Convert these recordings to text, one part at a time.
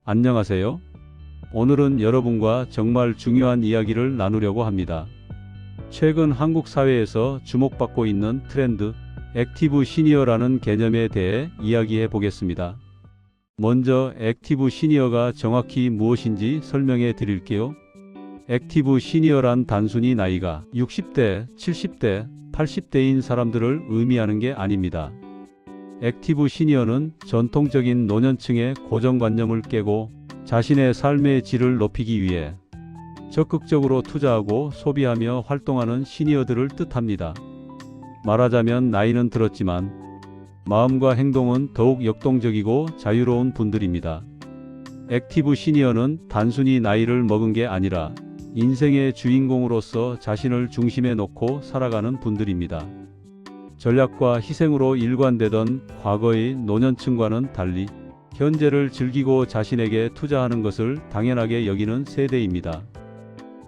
안녕하세요. 오늘은 여러분과 정말 중요한 이야기를 나누려고 합니다. 최근 한국 사회에서 주목받고 있는 트렌드, 액티브 시니어라는 개념에 대해 이야기해 보겠습니다. 먼저 액티브 시니어가 정확히 무엇인지 설명해 드릴게요. 액티브 시니어란 단순히 나이가 60대, 70대, 80대인 사람들을 의미하는 게 아닙니다. 액티브 시니어는 전통적인 노년층의 고정관념을 깨고 자신의 삶의 질을 높이기 위해 적극적으로 투자하고 소비하며 활동하는 시니어들을 뜻합니다. 말하자면 나이는 들었지만 마음과 행동은 더욱 역동적이고 자유로운 분들입니다. 액티브 시니어는 단순히 나이를 먹은 게 아니라 인생의 주인공으로서 자신을 중심에 놓고 살아가는 분들입니다. 전략과 희생으로 일관되던 과거의 노년층과는 달리 현재를 즐기고 자신에게 투자하는 것을 당연하게 여기는 세대입니다.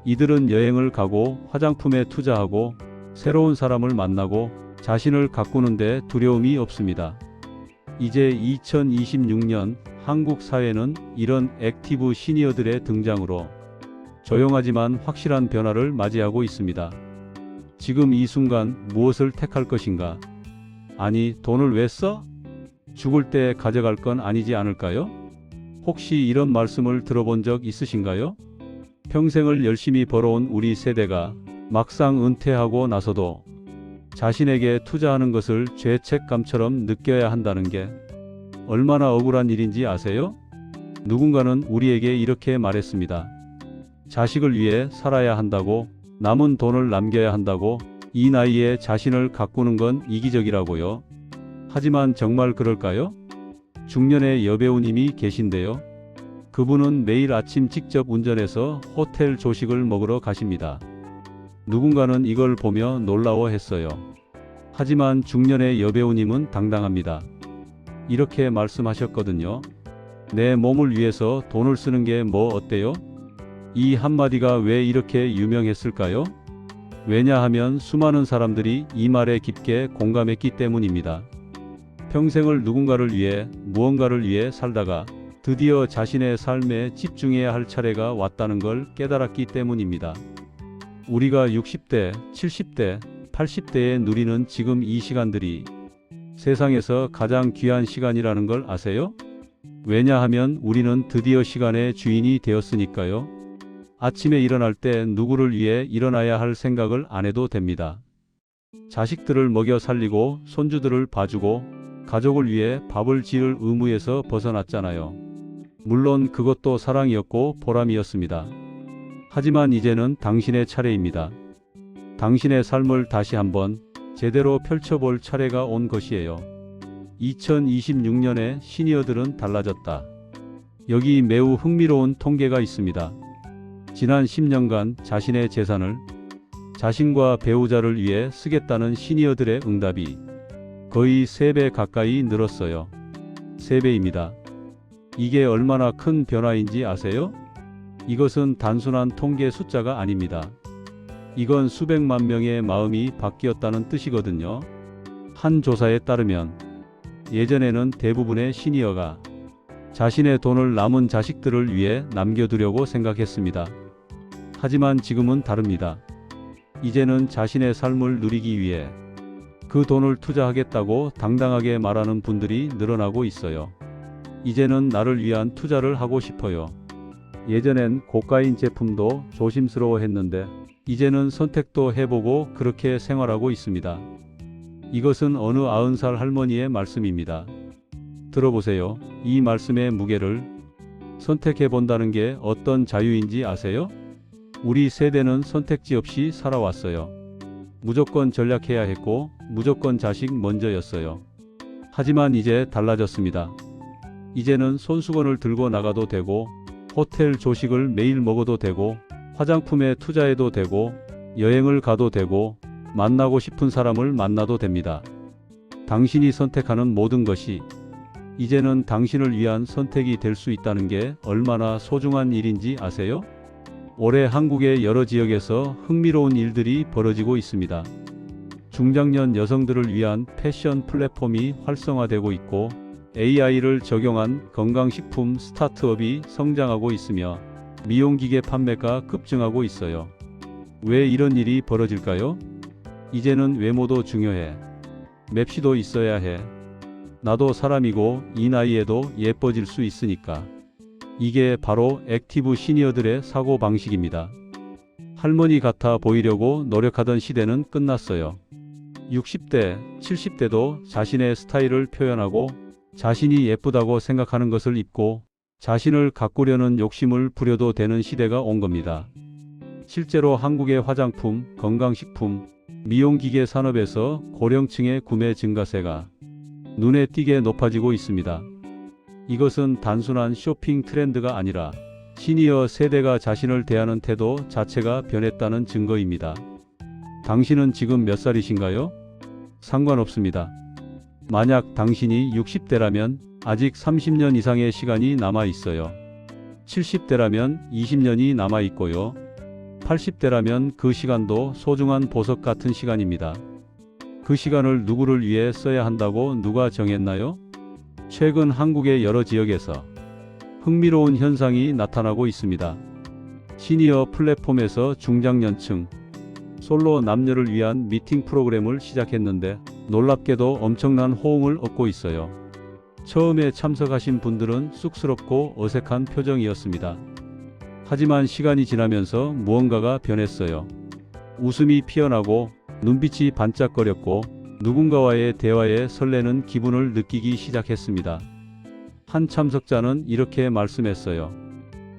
이들은 여행을 가고 화장품에 투자하고 새로운 사람을 만나고 자신을 가꾸는 데 두려움이 없습니다. 이제 2026년 한국 사회는 이런 액티브 시니어들의 등장으로 조용하지만 확실한 변화를 맞이하고 있습니다. 지금 이 순간 무엇을 택할 것인가? 아니, 돈을 왜 써? 죽을 때 가져갈 건 아니지 않을까요? 혹시 이런 말씀을 들어본 적 있으신가요? 평생을 열심히 벌어온 우리 세대가 막상 은퇴하고 나서도 자신에게 투자하는 것을 죄책감처럼 느껴야 한다는 게 얼마나 억울한 일인지 아세요? 누군가는 우리에게 이렇게 말했습니다. 자식을 위해 살아야 한다고, 남은 돈을 남겨야 한다고, 이 나이에 자신을 가꾸는 건 이기적이라고요. 하지만 정말 그럴까요? 중년의 여배우님이 계신데요. 그분은 매일 아침 직접 운전해서 호텔 조식을 먹으러 가십니다. 누군가는 이걸 보며 놀라워했어요. 하지만 중년의 여배우님은 당당합니다. 이렇게 말씀하셨거든요. 내 몸을 위해서 돈을 쓰는 게 뭐 어때요? 이 한마디가 왜 이렇게 유명했을까요? 왜냐하면 수많은 사람들이 이 말에 깊게 공감했기 때문입니다. 평생을 누군가를 위해, 무언가를 위해 살다가 드디어 자신의 삶에 집중해야 할 차례가 왔다는 걸 깨달았기 때문입니다. 우리가 60대, 70대, 80대에 누리는 지금 이 시간들이 세상에서 가장 귀한 시간이라는 걸 아세요? 왜냐하면 우리는 드디어 시간의 주인이 되었으니까요. 아침에 일어날 때 누구를 위해 일어나야 할 생각을 안 해도 됩니다. 자식들을 먹여 살리고 손주들을 봐주고 가족을 위해 밥을 지을 의무에서 벗어났잖아요. 물론 그것도 사랑이었고 보람이었습니다. 하지만 이제는 당신의 차례입니다. 당신의 삶을 다시 한번 제대로 펼쳐볼 차례가 온 것이에요. 2026년에 시니어들은 달라졌다. 여기 매우 흥미로운 통계가 있습니다. 지난 10년간 자신의 재산을 자신과 배우자를 위해 쓰겠다는 시니어들의 응답이 거의 3배 가까이 늘었어요. 3배입니다. 이게 얼마나 큰 변화인지 아세요? 이것은 단순한 통계 숫자가 아닙니다. 이건 수백만 명의 마음이 바뀌었다는 뜻이거든요. 한 조사에 따르면 예전에는 대부분의 시니어가 자신의 돈을 남은 자식들을 위해 남겨두려고 생각했습니다. 하지만 지금은 다릅니다. 이제는 자신의 삶을 누리기 위해 그 돈을 투자하겠다고 당당하게 말하는 분들이 늘어나고 있어요. 이제는 나를 위한 투자를 하고 싶어요. 예전엔 고가인 제품도 조심스러워했는데 이제는 선택도 해보고 그렇게 생활하고 있습니다. 이것은 어느 90살 할머니의 말씀입니다. 들어보세요. 이 말씀의 무게를. 선택해본다는 게 어떤 자유인지 아세요? 우리 세대는 선택지 없이 살아왔어요. 무조건 전략해야 했고 무조건 자식 먼저였어요. 하지만 이제 달라졌습니다. 이제는 손수건을 들고 나가도 되고 호텔 조식을 매일 먹어도 되고 화장품에 투자해도 되고 여행을 가도 되고 만나고 싶은 사람을 만나도 됩니다. 당신이 선택하는 모든 것이 이제는 당신을 위한 선택이 될 수 있다는 게 얼마나 소중한 일인지 아세요? 올해 한국의 여러 지역에서 흥미로운 일들이 벌어지고 있습니다. 중장년 여성들을 위한 패션 플랫폼이 활성화되고 있고 AI를 적용한 건강식품 스타트업이 성장하고 있으며 미용기계 판매가 급증하고 있어요. 왜 이런 일이 벌어질까요? 이제는 외모도 중요해. 맵시도 있어야 해. 나도 사람이고 이 나이에도 예뻐질 수 있으니까. 이게 바로 액티브 시니어들의 사고방식입니다. 할머니 같아 보이려고 노력하던 시대는 끝났어요. 60대, 70대도 자신의 스타일을 표현하고 자신이 예쁘다고 생각하는 것을 입고 자신을 가꾸려는 욕심을 부려도 되는 시대가 온 겁니다. 실제로 한국의 화장품, 건강식품, 미용기계 산업에서 고령층의 구매 증가세가 눈에 띄게 높아지고 있습니다. 이것은 단순한 쇼핑 트렌드가 아니라 시니어 세대가 자신을 대하는 태도 자체가 변했다는 증거입니다. 당신은 지금 몇 살이신가요? 상관없습니다. 만약 당신이 60대라면 아직 30년 이상의 시간이 남아 있어요. 70대라면 20년이 남아 있고요. 80대라면 그 시간도 소중한 보석 같은 시간입니다. 그 시간을 누구를 위해 써야 한다고 누가 정했나요? 최근 한국의 여러 지역에서 흥미로운 현상이 나타나고 있습니다. 시니어 플랫폼에서 중장년층, 솔로 남녀를 위한 미팅 프로그램을 시작했는데 놀랍게도 엄청난 호응을 얻고 있어요. 처음에 참석하신 분들은 쑥스럽고 어색한 표정이었습니다. 하지만 시간이 지나면서 무언가가 변했어요. 웃음이 피어나고 눈빛이 반짝거렸고 누군가와의 대화에 설레는 기분을 느끼기 시작했습니다. 한 참석자는 이렇게 말씀했어요.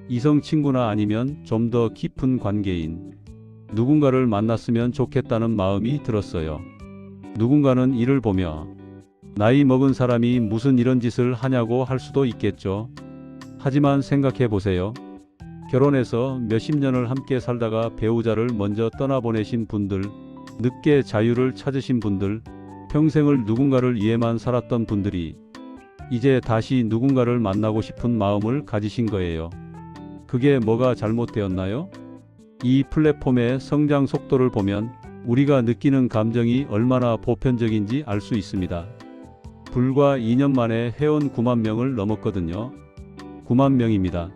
이성 친구나 아니면 좀 더 깊은 관계인 누군가를 만났으면 좋겠다는 마음이 들었어요. 누군가는 이를 보며 나이 먹은 사람이 무슨 이런 짓을 하냐고 할 수도 있겠죠. 하지만 생각해 보세요. 결혼해서 몇십 년을 함께 살다가 배우자를 먼저 떠나보내신 분들, 늦게 자유를 찾으신 분들, 평생을 누군가를 위해만 살았던 분들이 이제 다시 누군가를 만나고 싶은 마음을 가지신 거예요. 그게 뭐가 잘못되었나요? 이 플랫폼의 성장 속도를 보면 우리가 느끼는 감정이 얼마나 보편적인지 알 수 있습니다. 불과 2년 만에 회원 9만 명을 넘었거든요. 9만 명입니다.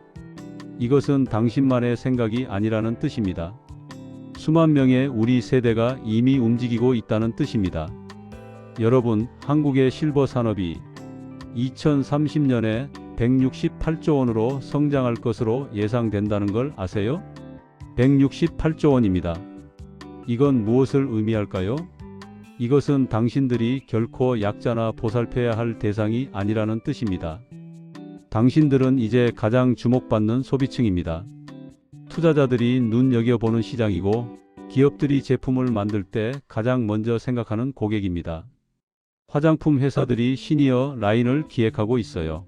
이것은 당신만의 생각이 아니라는 뜻입니다. 수만 명의 우리 세대가 이미 움직이고 있다는 뜻입니다. 여러분, 한국의 실버 산업이 2030년에 168조 원으로 성장할 것으로 예상된다는 걸 아세요? 168조 원입니다. 이건 무엇을 의미할까요? 이것은 당신들이 결코 약자나 보살펴야 할 대상이 아니라는 뜻입니다. 당신들은 이제 가장 주목받는 소비층입니다. 투자자들이 눈여겨보는 시장이고 기업들이 제품을 만들 때 가장 먼저 생각하는 고객입니다. 화장품 회사들이 시니어 라인을 기획하고 있어요.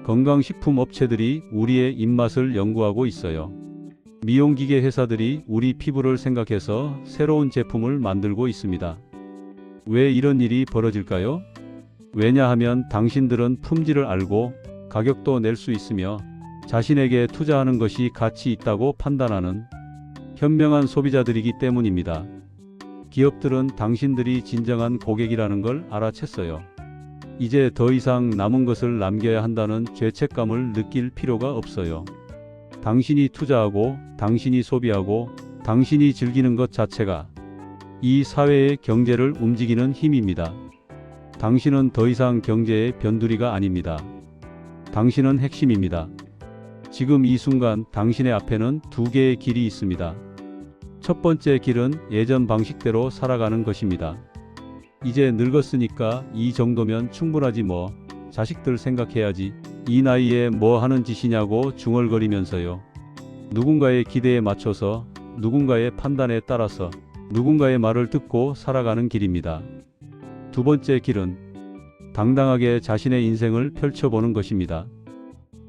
건강식품 업체들이 우리의 입맛을 연구하고 있어요. 미용기계 회사들이 우리 피부를 생각해서 새로운 제품을 만들고 있습니다. 왜 이런 일이 벌어질까요? 왜냐하면 당신들은 품질을 알고 가격도 낼 수 있으며 자신에게 투자하는 것이 가치 있다고 판단하는 현명한 소비자들이기 때문입니다. 기업들은 당신들이 진정한 고객이라는 걸 알아챘어요. 이제 더 이상 남은 것을 남겨야 한다는 죄책감을 느낄 필요가 없어요. 당신이 투자하고 당신이 소비하고 당신이 즐기는 것 자체가 이 사회의 경제를 움직이는 힘입니다. 당신은 더 이상 경제의 변두리가 아닙니다. 당신은 핵심입니다. 지금 이 순간 당신의 앞에는 두 개의 길이 있습니다. 첫 번째 길은 예전 방식대로 살아가는 것입니다. 이제 늙었으니까 이 정도면 충분하지 뭐. 자식들 생각해야지. 이 나이에 뭐 하는 짓이냐고 중얼거리면서요. 누군가의 기대에 맞춰서, 누군가의 판단에 따라서, 누군가의 말을 듣고 살아가는 길입니다. 두 번째 길은 당당하게 자신의 인생을 펼쳐보는 것입니다.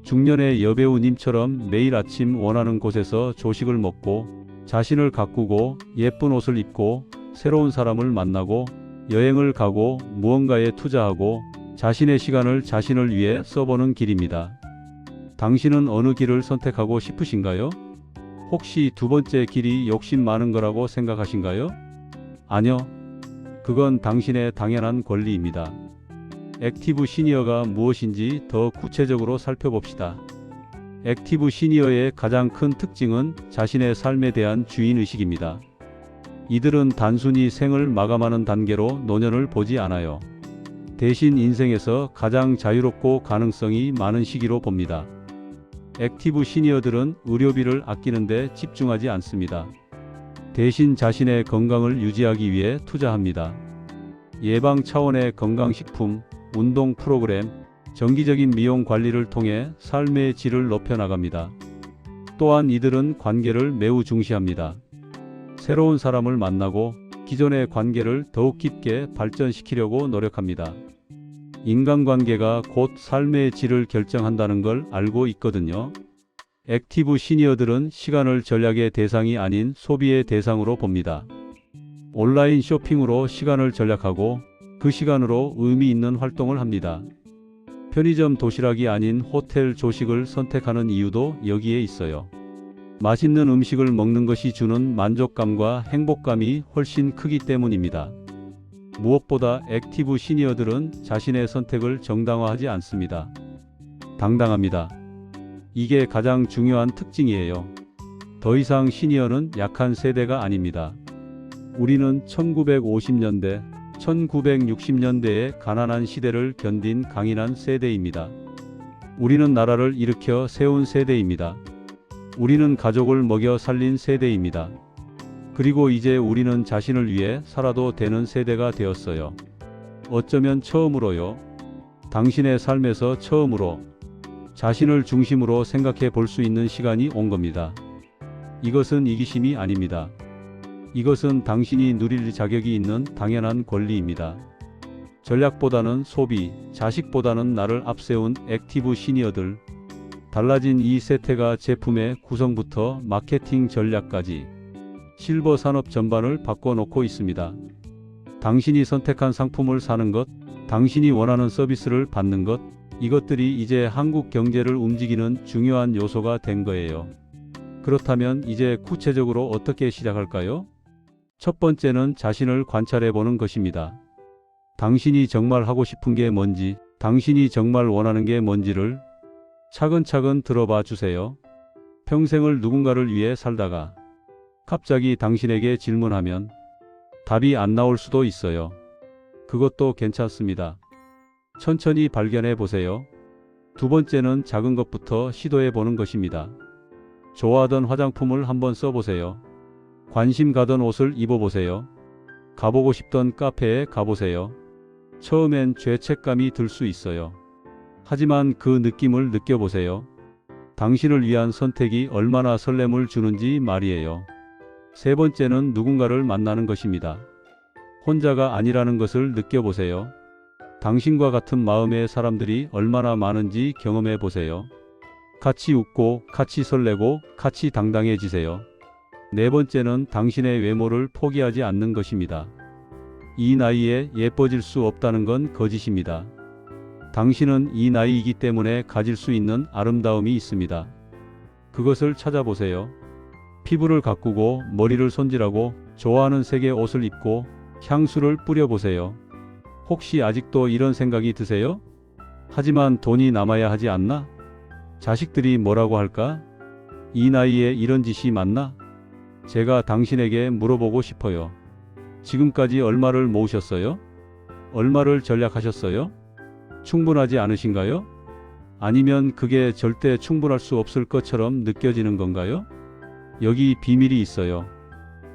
중년의 여배우님처럼 매일 아침 원하는 곳에서 조식을 먹고 자신을 가꾸고 예쁜 옷을 입고 새로운 사람을 만나고 여행을 가고 무언가에 투자하고 자신의 시간을 자신을 위해 써보는 길입니다. 당신은 어느 길을 선택하고 싶으신가요? 혹시 두 번째 길이 욕심 많은 거라고 생각하신가요? 아니요. 그건 당신의 당연한 권리입니다. 액티브 시니어가 무엇인지 더 구체적으로 살펴봅시다. 액티브 시니어의 가장 큰 특징은 자신의 삶에 대한 주인의식입니다. 이들은 단순히 생을 마감하는 단계로 노년을 보지 않아요. 대신 인생에서 가장 자유롭고 가능성이 많은 시기로 봅니다. 액티브 시니어들은 의료비를 아끼는 데 집중하지 않습니다. 대신 자신의 건강을 유지하기 위해 투자합니다. 예방 차원의 건강식품, 운동 프로그램, 정기적인 미용 관리를 통해 삶의 질을 높여 나갑니다. 또한 이들은 관계를 매우 중시합니다. 새로운 사람을 만나고 기존의 관계를 더욱 깊게 발전시키려고 노력합니다. 인간관계가 곧 삶의 질을 결정한다는 걸 알고 있거든요. 액티브 시니어들은 시간을 전략의 대상이 아닌 소비의 대상으로 봅니다. 온라인 쇼핑으로 시간을 전략하고 그 시간으로 의미 있는 활동을 합니다. 편의점 도시락이 아닌 호텔 조식을 선택하는 이유도 여기에 있어요. 맛있는 음식을 먹는 것이 주는 만족감과 행복감이 훨씬 크기 때문입니다. 무엇보다 액티브 시니어들은 자신의 선택을 정당화하지 않습니다. 당당합니다. 이게 가장 중요한 특징이에요. 더 이상 시니어는 약한 세대가 아닙니다. 우리는 1950년대, 1960년대의 가난한 시대를 견딘 강인한 세대입니다. 우리는 나라를 일으켜 세운 세대입니다. 우리는 가족을 먹여 살린 세대입니다. 그리고 이제 우리는 자신을 위해 살아도 되는 세대가 되었어요. 어쩌면 처음으로요. 당신의 삶에서 처음으로 자신을 중심으로 생각해 볼 수 있는 시간이 온 겁니다. 이것은 이기심이 아닙니다. 이것은 당신이 누릴 자격이 있는 당연한 권리입니다. 전략보다는 소비, 자식보다는 나를 앞세운 액티브 시니어들. 달라진 이 세태가 제품의 구성부터 마케팅 전략까지 실버 산업 전반을 바꿔놓고 있습니다. 당신이 선택한 상품을 사는 것, 당신이 원하는 서비스를 받는 것, 이것들이 이제 한국 경제를 움직이는 중요한 요소가 된 거예요. 그렇다면 이제 구체적으로 어떻게 시작할까요? 첫 번째는 자신을 관찰해 보는 것입니다. 당신이 정말 하고 싶은 게 뭔지, 당신이 정말 원하는 게 뭔지를 차근차근 들어봐 주세요. 평생을 누군가를 위해 살다가 갑자기 당신에게 질문하면 답이 안 나올 수도 있어요. 그것도 괜찮습니다. 천천히 발견해 보세요. 두 번째는 작은 것부터 시도해 보는 것입니다. 좋아하던 화장품을 한번 써보세요. 관심 가던 옷을 입어보세요. 가보고 싶던 카페에 가보세요. 처음엔 죄책감이 들 수 있어요. 하지만 그 느낌을 느껴보세요. 당신을 위한 선택이 얼마나 설렘을 주는지 말이에요. 세 번째는 누군가를 만나는 것입니다. 혼자가 아니라는 것을 느껴보세요. 당신과 같은 마음의 사람들이 얼마나 많은지 경험해 보세요. 같이 웃고, 같이 설레고, 같이 당당해지세요. 네 번째는 당신의 외모를 포기하지 않는 것입니다. 이 나이에 예뻐질 수 없다는 건 거짓입니다. 당신은 이 나이이기 때문에 가질 수 있는 아름다움이 있습니다. 그것을 찾아보세요. 피부를 가꾸고, 머리를 손질하고, 좋아하는 색의 옷을 입고, 향수를 뿌려보세요. 혹시 아직도 이런 생각이 드세요? 하지만 돈이 남아야 하지 않나? 자식들이 뭐라고 할까? 이 나이에 이런 짓이 맞나? 제가 당신에게 물어보고 싶어요. 지금까지 얼마를 모으셨어요? 얼마를 전략하셨어요? 충분하지 않으신가요? 아니면 그게 절대 충분할 수 없을 것처럼 느껴지는 건가요? 여기 비밀이 있어요.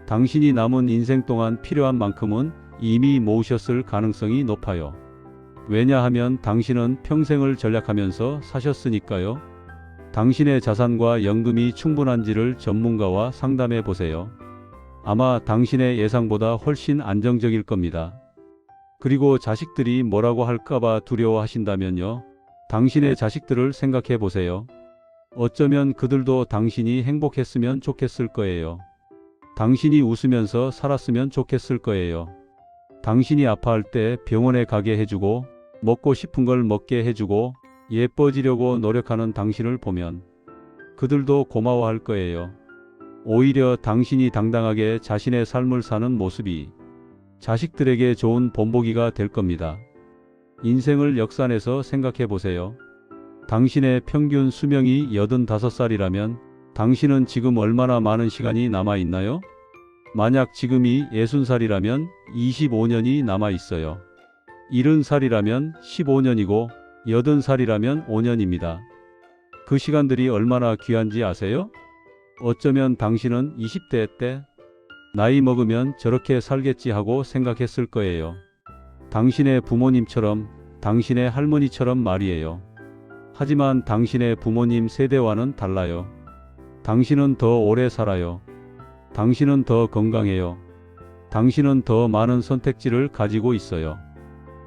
당신이 남은 인생 동안 필요한 만큼은 이미 모으셨을 가능성이 높아요. 왜냐하면 당신은 평생을 전략하면서 사셨으니까요. 당신의 자산과 연금이 충분한지를 전문가와 상담해 보세요. 아마 당신의 예상보다 훨씬 안정적일 겁니다. 그리고 자식들이 뭐라고 할까봐 두려워하신다면요. 당신의 자식들을 생각해 보세요. 어쩌면 그들도 당신이 행복했으면 좋겠을 거예요. 당신이 웃으면서 살았으면 좋겠을 거예요. 당신이 아파할 때 병원에 가게 해주고, 먹고 싶은 걸 먹게 해주고, 예뻐지려고 노력하는 당신을 보면 그들도 고마워할 거예요. 오히려 당신이 당당하게 자신의 삶을 사는 모습이 자식들에게 좋은 본보기가 될 겁니다. 인생을 역산해서 생각해 보세요. 당신의 평균 수명이 85살이라면 당신은 지금 얼마나 많은 시간이 남아 있나요? 만약 지금이 60살이라면 25년이 남아 있어요. 70살이라면 15년이고 80살이라면 5년입니다. 그 시간들이 얼마나 귀한지 아세요? 어쩌면 당신은 20대 때 나이 먹으면 저렇게 살겠지 하고 생각했을 거예요. 당신의 부모님처럼, 당신의 할머니처럼 말이에요. 하지만 당신의 부모님 세대와는 달라요. 당신은 더 오래 살아요. 당신은 더 건강해요. 당신은 더 많은 선택지를 가지고 있어요.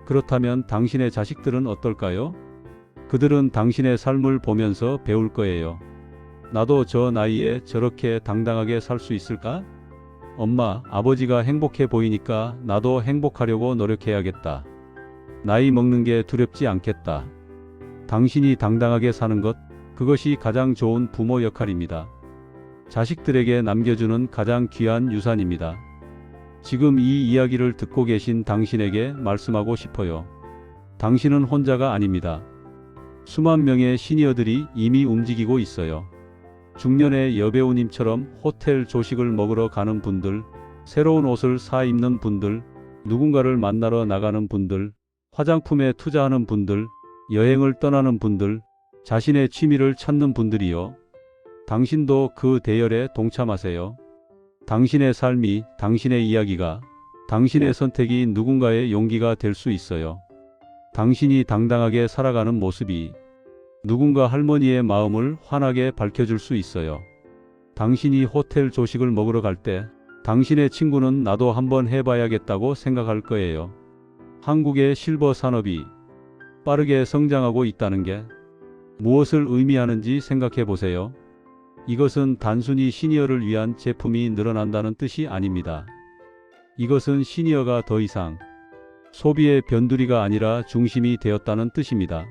그렇다면 당신의 자식들은 어떨까요? 그들은 당신의 삶을 보면서 배울 거예요. 나도 저 나이에 저렇게 당당하게 살 수 있을까? 엄마, 아버지가 행복해 보이니까 나도 행복하려고 노력해야겠다. 나이 먹는 게 두렵지 않겠다. 당신이 당당하게 사는 것, 그것이 가장 좋은 부모 역할입니다. 자식들에게 남겨주는 가장 귀한 유산입니다. 지금 이 이야기를 듣고 계신 당신에게 말씀하고 싶어요. 당신은 혼자가 아닙니다. 수만 명의 시니어들이 이미 움직이고 있어요. 중년의 여배우님처럼 호텔 조식을 먹으러 가는 분들, 새로운 옷을 사 입는 분들, 누군가를 만나러 나가는 분들, 화장품에 투자하는 분들, 여행을 떠나는 분들, 자신의 취미를 찾는 분들이요. 당신도 그 대열에 동참하세요. 당신의 삶이, 당신의 이야기가, 당신의 선택이 누군가의 용기가 될 수 있어요. 당신이 당당하게 살아가는 모습이 누군가 할머니의 마음을 환하게 밝혀줄 수 있어요. 당신이 호텔 조식을 먹으러 갈 때 당신의 친구는 나도 한번 해봐야겠다고 생각할 거예요. 한국의 실버 산업이 빠르게 성장하고 있다는 게 무엇을 의미하는지 생각해 보세요. 이것은 단순히 시니어를 위한 제품이 늘어난다는 뜻이 아닙니다. 이것은 시니어가 더 이상 소비의 변두리가 아니라 중심이 되었다는 뜻입니다.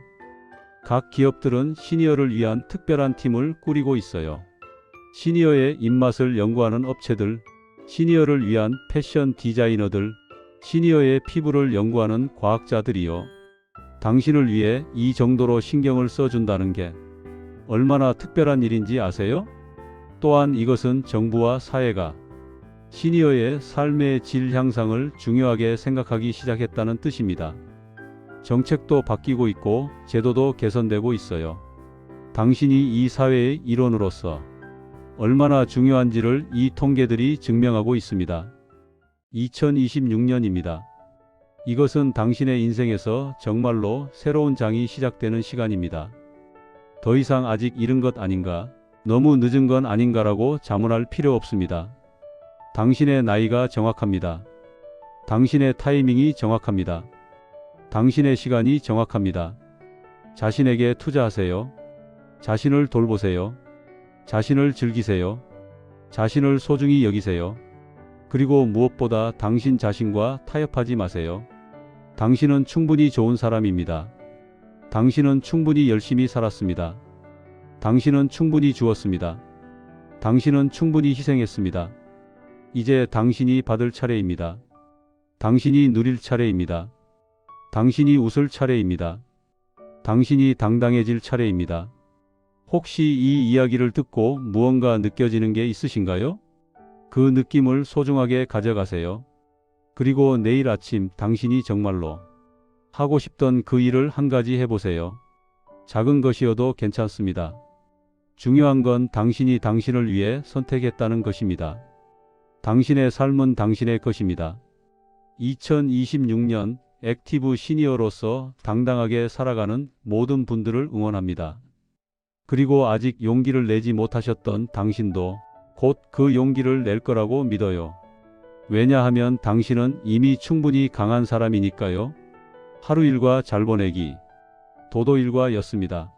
각 기업들은 시니어를 위한 특별한 팀을 꾸리고 있어요. 시니어의 입맛을 연구하는 업체들, 시니어를 위한 패션 디자이너들, 시니어의 피부를 연구하는 과학자들이요. 당신을 위해 이 정도로 신경을 써준다는 게 얼마나 특별한 일인지 아세요? 또한 이것은 정부와 사회가 시니어의 삶의 질 향상을 중요하게 생각하기 시작했다는 뜻입니다. 정책도 바뀌고 있고 제도도 개선되고 있어요. 당신이 이 사회의 일원으로서 얼마나 중요한지를 이 통계들이 증명하고 있습니다. 2026년입니다. 이것은 당신의 인생에서 정말로 새로운 장이 시작되는 시간입니다. 더 이상 아직 이른 것 아닌가, 너무 늦은 건 아닌가라고 자문할 필요 없습니다. 당신의 나이가 정확합니다. 당신의 타이밍이 정확합니다. 당신의 시간이 정확합니다. 자신에게 투자하세요. 자신을 돌보세요. 자신을 즐기세요. 자신을 소중히 여기세요. 그리고 무엇보다 당신 자신과 타협하지 마세요. 당신은 충분히 좋은 사람입니다. 당신은 충분히 열심히 살았습니다. 당신은 충분히 주었습니다. 당신은 충분히 희생했습니다. 이제 당신이 받을 차례입니다. 당신이 누릴 차례입니다. 당신이 웃을 차례입니다. 당신이 당당해질 차례입니다. 혹시 이 이야기를 듣고 무언가 느껴지는 게 있으신가요? 그 느낌을 소중하게 가져가세요. 그리고 내일 아침 당신이 정말로 하고 싶던 그 일을 한 가지 해보세요. 작은 것이어도 괜찮습니다. 중요한 건 당신이 당신을 위해 선택했다는 것입니다. 당신의 삶은 당신의 것입니다. 2026년 액티브 시니어로서 당당하게 살아가는 모든 분들을 응원합니다. 그리고 아직 용기를 내지 못하셨던 당신도 곧 그 용기를 낼 거라고 믿어요. 왜냐하면 당신은 이미 충분히 강한 사람이니까요. 하루 일과 잘 보내기 도도일과였습니다.